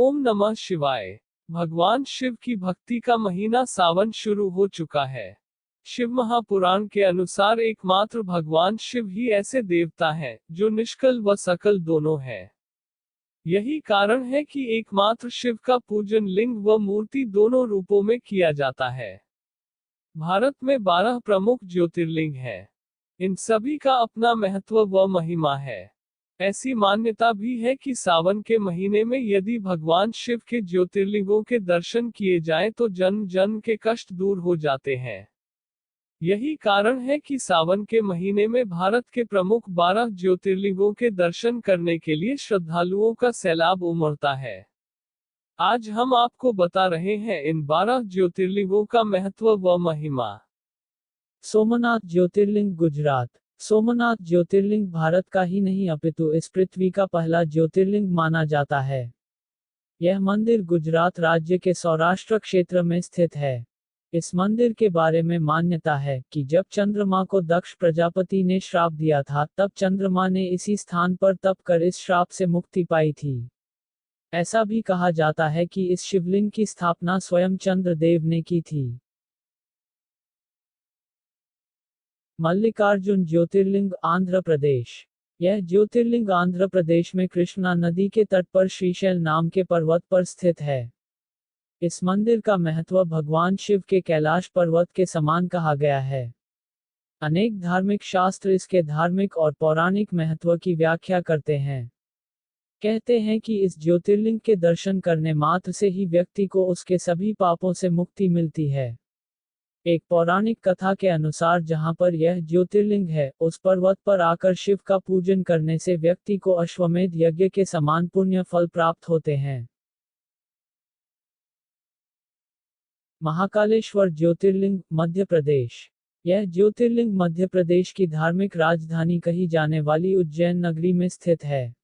ओम नमः शिवाय। भगवान शिव की भक्ति का महीना सावन शुरू हो चुका है। शिव महापुराण के अनुसार एकमात्र भगवान शिव ही ऐसे देवता हैं जो निष्कल व सकल दोनों हैं। यही कारण है कि एकमात्र शिव का पूजन लिंग व मूर्ति दोनों रूपों में किया जाता है। भारत में 12 प्रमुख ज्योतिर्लिंग हैं। इन सभी का अपना महत्व व महिमा है। ऐसी मान्यता भी है कि सावन के महीने में यदि भगवान शिव के ज्योतिर्लिंगों के दर्शन किए जाएं तो जन्म जन्म के कष्ट दूर हो जाते हैं। यही कारण है कि सावन के महीने में भारत के प्रमुख 12 ज्योतिर्लिंगों के दर्शन करने के लिए श्रद्धालुओं का सैलाब उमड़ता है। आज हम आपको बता रहे हैं इन 12 ज्योतिर्लिंगों का महत्व व महिमा। सोमनाथ ज्योतिर्लिंग गुजरात। सोमनाथ ज्योतिर्लिंग भारत का ही नहीं अपितु इस पृथ्वी का पहला ज्योतिर्लिंग माना जाता है। यह मंदिर गुजरात राज्य के सौराष्ट्र क्षेत्र में स्थित है। इस मंदिर के बारे में मान्यता है कि जब चंद्रमा को दक्ष प्रजापति ने श्राप दिया था तब चंद्रमा ने इसी स्थान पर तप कर इस श्राप से मुक्ति पाई थी। ऐसा भी कहा जाता है कि इस शिवलिंग की स्थापना स्वयं चंद्रदेव ने की थी। मल्लिकार्जुन ज्योतिर्लिंग आंध्र प्रदेश। यह ज्योतिर्लिंग आंध्र प्रदेश में कृष्णा नदी के तट पर श्रीशैल नाम के पर्वत पर स्थित है। इस मंदिर का महत्व भगवान शिव के कैलाश पर्वत के समान कहा गया है। अनेक धार्मिक शास्त्र इसके धार्मिक और पौराणिक महत्व की व्याख्या करते हैं। कहते हैं कि इस ज्योतिर्लिंग के दर्शन करने मात्र से ही व्यक्ति को उसके सभी पापों से मुक्ति मिलती है। एक पौराणिक कथा के अनुसार जहां पर यह ज्योतिर्लिंग है, उस पर्वत पर आकर शिव का पूजन करने से व्यक्ति को अश्वमेध यज्ञ के समान पुण्य फल प्राप्त होते हैं। महाकालेश्वर ज्योतिर्लिंग मध्य प्रदेश। यह ज्योतिर्लिंग मध्य प्रदेश की धार्मिक राजधानी कही जाने वाली उज्जैन नगरी में स्थित है।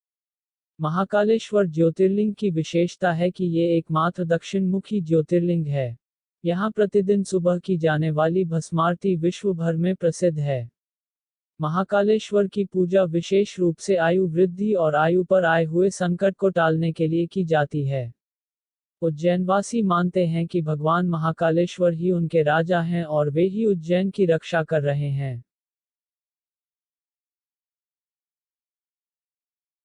महाकालेश्वर ज्योतिर्लिंग की विशेषता है कि ये एकमात्र दक्षिण मुखी ज्योतिर्लिंग है। यहाँ प्रतिदिन सुबह की जाने वाली भस्मारती विश्व भर में प्रसिद्ध है। महाकालेश्वर की पूजा विशेष रूप से आयु वृद्धि और आयु पर आए हुए संकट को टालने के लिए की जाती है। उज्जैनवासी मानते हैं कि भगवान महाकालेश्वर ही उनके राजा हैं और वे ही उज्जैन की रक्षा कर रहे हैं।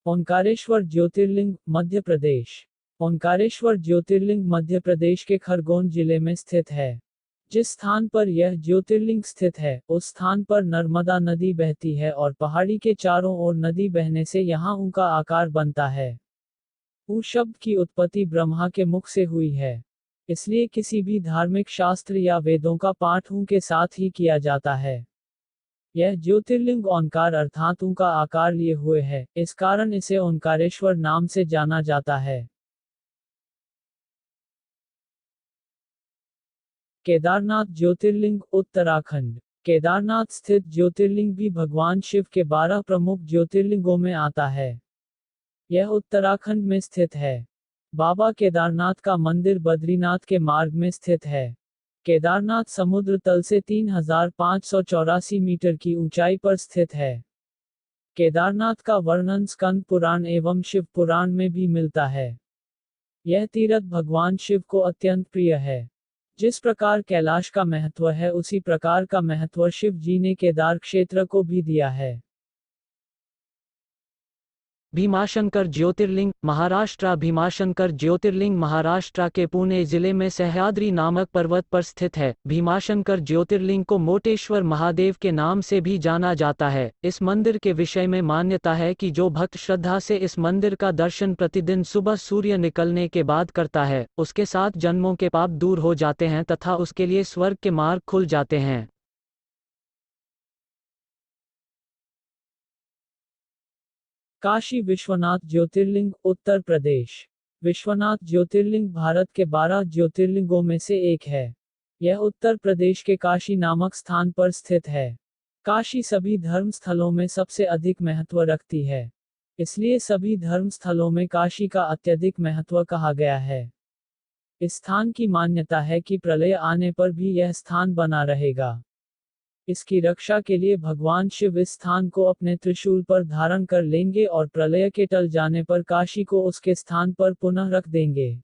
ओंकारेश्वर ज्योतिर्लिंग मध्य प्रदेश। ओंकारेश्वर ज्योतिर्लिंग मध्य प्रदेश के खरगोन जिले में स्थित है। जिस स्थान पर यह ज्योतिर्लिंग स्थित है, उस स्थान पर नर्मदा नदी बहती है और पहाड़ी के चारों ओर नदी बहने से यहाँ ऊ का आकार बनता है। ऊ शब्द की उत्पत्ति ब्रह्मा के मुख से हुई है। इसलिए किसी भी धार्मिक शास्त्र या वेदों का पाठ ऊ के साथ ही किया जाता है। यह ज्योतिर्लिंग ओंकार अर्थात ऊ का आकार लिए हुए है, इस कारण इसे ओंकारेश्वर नाम से जाना जाता है। केदारनाथ ज्योतिर्लिंग उत्तराखंड। केदारनाथ स्थित ज्योतिर्लिंग भी भगवान शिव के 12 प्रमुख ज्योतिर्लिंगों में आता है। यह उत्तराखंड में स्थित है। बाबा केदारनाथ का मंदिर बद्रीनाथ के मार्ग में स्थित है। केदारनाथ समुद्र तल से 3584 मीटर की ऊंचाई पर स्थित है। केदारनाथ का वर्णन स्कंद पुराण एवं शिव पुराण में भी मिलता है। यह तीर्थ भगवान शिव को अत्यंत प्रिय है। जिस प्रकार कैलाश का महत्व है, उसी प्रकार का महत्व शिव जी ने केदार क्षेत्र को भी दिया है। भीमाशंकर ज्योतिर्लिंग महाराष्ट्र। भीमाशंकर ज्योतिर्लिंग महाराष्ट्र के पुणे जिले में सह्याद्री नामक पर्वत पर स्थित है। भीमाशंकर ज्योतिर्लिंग को मोटेश्वर महादेव के नाम से भी जाना जाता है। इस मंदिर के विषय में मान्यता है कि जो भक्त श्रद्धा से इस मंदिर का दर्शन प्रतिदिन सुबह सूर्य निकलने के बाद करता है, उसके 7 जन्मों के पाप दूर हो जाते हैं तथा उसके लिए स्वर्ग के मार्ग खुल जाते हैं। काशी विश्वनाथ ज्योतिर्लिंग उत्तर प्रदेश। विश्वनाथ ज्योतिर्लिंग भारत के 12 ज्योतिर्लिंगों में से एक है। यह उत्तर प्रदेश के काशी नामक स्थान पर स्थित है। काशी सभी धर्म स्थलों में सबसे अधिक महत्व रखती है। इसलिए सभी धर्म स्थलों में काशी का अत्यधिक महत्व कहा गया है। इस स्थान की मान्यता है कि प्रलय आने पर भी यह स्थान बना रहेगा। इसकी रक्षा के लिए भगवान शिव इस स्थान को अपने त्रिशूल पर धारण कर लेंगे और प्रलय के टल जाने पर काशी को उसके स्थान पर पुनः रख देंगे।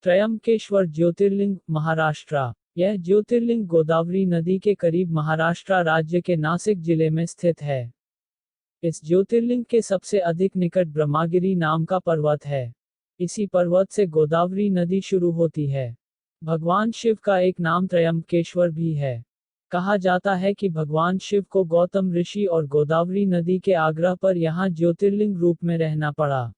त्रयंबकेश्वर ज्योतिर्लिंग, महाराष्ट्र। यह ज्योतिर्लिंग गोदावरी नदी के करीब महाराष्ट्र राज्य के नासिक जिले में स्थित है। इस ज्योतिर्लिंग के सबसे अधिक निकट ब्रह्मगिरी नाम का पर्वत है। इसी पर्वत से गोदावरी नदी शुरू होती है। भगवान शिव का एक नाम त्रयंबकेश्वर भी है। कहा जाता है कि भगवान शिव को गौतम ऋषि और गोदावरी नदी के आग्रह पर यहाँ ज्योतिर्लिंग रूप में रहना पड़ा।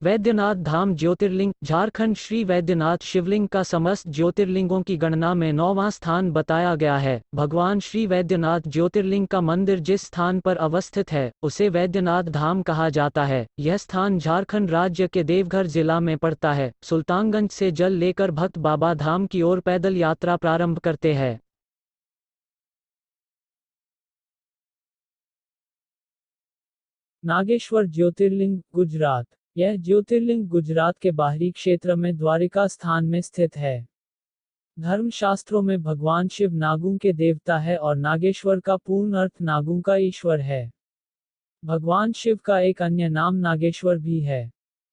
वैद्यनाथ धाम ज्योतिर्लिंग, झारखंड। श्री वैद्यनाथ शिवलिंग का समस्त ज्योतिर्लिंगों की गणना में 9वां स्थान बताया गया है। भगवान श्री वैद्यनाथ ज्योतिर्लिंग का मंदिर जिस स्थान पर अवस्थित है उसे वैद्यनाथ धाम कहा जाता है। यह स्थान झारखंड राज्य के देवघर जिला में पड़ता है। सुल्तानगंज से जल लेकर भक्त बाबा धाम की ओर पैदल यात्रा प्रारंभ करते हैं। नागेश्वर ज्योतिर्लिंग, गुजरात। यह ज्योतिर्लिंग गुजरात के बाहरी क्षेत्र में द्वारिका स्थान में स्थित है। धर्मशास्त्रों में भगवान शिव नागों के देवता है और नागेश्वर का पूर्ण अर्थ नागों का ईश्वर है। भगवान शिव का एक अन्य नाम नागेश्वर भी है।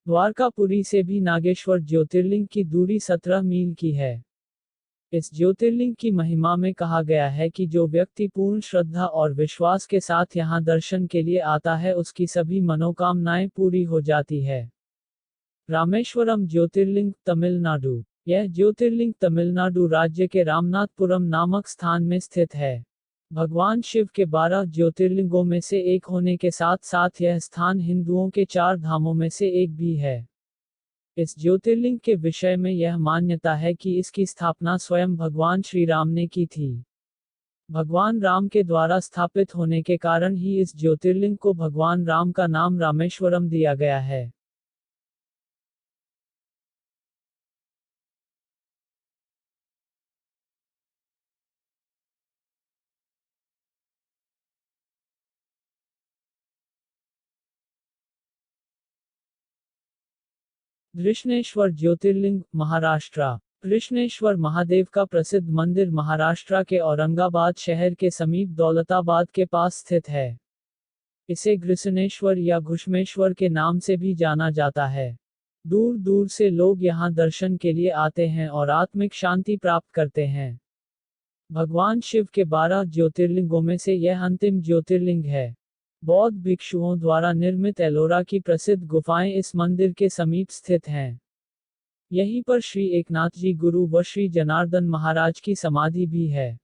द्वारकापुरी से भी नागेश्वर ज्योतिर्लिंग की दूरी 17 मील की है। इस ज्योतिर्लिंग की महिमा में कहा गया है कि जो व्यक्ति पूर्ण श्रद्धा और विश्वास के साथ यहाँ दर्शन के लिए आता है उसकी सभी मनोकामनाएं पूरी हो जाती है। रामेश्वरम ज्योतिर्लिंग, तमिलनाडु। यह ज्योतिर्लिंग तमिलनाडु राज्य के रामनाथपुरम नामक स्थान में स्थित है। भगवान शिव के 12 ज्योतिर्लिंगों में से एक होने के साथ साथ यह स्थान हिंदुओं के 4 धामों में से एक भी है। इस ज्योतिर्लिंग के विषय में यह मान्यता है कि इसकी स्थापना स्वयं भगवान श्री राम ने की थी। भगवान राम के द्वारा स्थापित होने के कारण ही इस ज्योतिर्लिंग को भगवान राम का नाम रामेश्वरम दिया गया है। कृष्णेश्वर ज्योतिर्लिंग, महाराष्ट्र। कृष्णेश्वर महादेव का प्रसिद्ध मंदिर महाराष्ट्र के औरंगाबाद शहर के समीप दौलताबाद के पास स्थित है। इसे घृष्णेश्वर या घुष्मेश्वर के नाम से भी जाना जाता है। दूर दूर से लोग यहाँ दर्शन के लिए आते हैं और आत्मिक शांति प्राप्त करते हैं। भगवान शिव के 12 ज्योतिर्लिंगों में से यह अंतिम ज्योतिर्लिंग है। बौद्ध भिक्षुओं द्वारा निर्मित एलोरा की प्रसिद्ध गुफाएं इस मंदिर के समीप स्थित हैं। यहीं पर श्री एकनाथ जी गुरु व श्री जनार्दन महाराज की समाधि भी है।